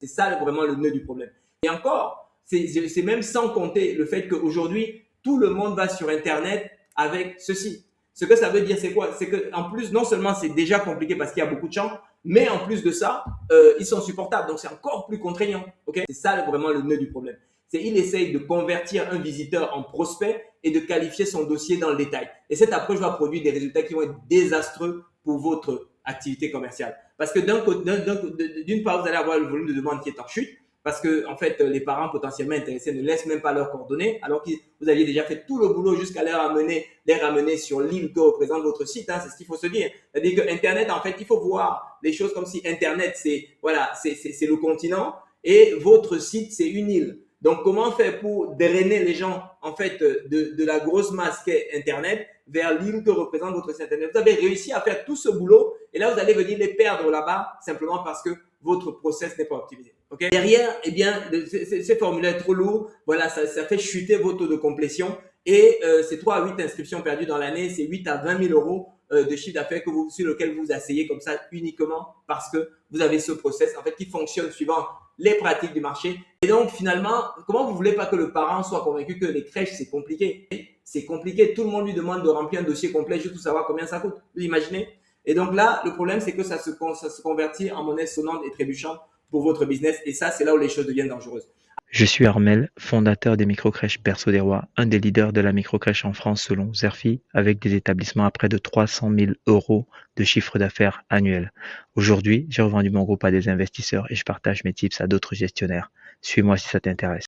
C'est ça vraiment le nœud du problème. Et encore, c'est même sans compter le fait qu'aujourd'hui, tout le monde va sur Internet avec ceci. Ce que ça veut dire, c'est quoi? C'est qu'en plus, non seulement c'est déjà compliqué parce qu'il y a beaucoup de gens, mais en plus de ça, ils sont supportables. Donc, c'est encore plus contraignant. Okay? C'est ça vraiment le nœud du problème. C'est il essaye de convertir un visiteur en prospect et de qualifier son dossier dans le détail. Et cette approche va produire des résultats qui vont être désastreux pour votre activité commerciale. Parce que d'une part, vous allez avoir le volume de demande qui est en chute, parce que en fait, les parents potentiellement intéressés ne laissent même pas leurs coordonnées, alors que vous aviez déjà fait tout le boulot jusqu'à les ramener sur l'île que représente votre site. Hein, c'est ce qu'il faut se dire. C'est-à-dire que Internet, en fait, il faut voir les choses comme si Internet, c'est le continent et votre site, c'est une île. Donc, comment faire pour drainer les gens, en fait, de la grosse masse qu'est Internet vers l'île que représente votre site Internet? Vous avez réussi à faire tout ce boulot et là, vous allez venir les perdre là-bas simplement parce que votre process n'est pas optimisé. Okay? Derrière, eh bien, ces formulaires trop lourds, voilà, ça fait chuter vos taux de complétion et c'est 3 à 8 inscriptions perdues dans l'année, c'est 8 à 20 000 euros de chiffre d'affaires sur lequel vous asseyez comme ça uniquement parce que vous avez ce process en fait qui fonctionne suivant les pratiques du marché. Et donc finalement, comment vous voulez pas que le parent soit convaincu que les crèches c'est compliqué? C'est compliqué, tout le monde lui demande de remplir un dossier complet juste pour savoir combien ça coûte. Vous imaginez? Et donc là, le problème c'est que ça se convertit en monnaie sonnante et trébuchante pour votre business et ça c'est là où les choses deviennent dangereuses. Je suis Armel, fondateur des microcrèches Berceau des Rois, un des leaders de la microcrèche en France selon Zerfi, avec des établissements à près de 300 000 euros de chiffre d'affaires annuel. Aujourd'hui, j'ai revendu mon groupe à des investisseurs et je partage mes tips à d'autres gestionnaires. Suis-moi si ça t'intéresse.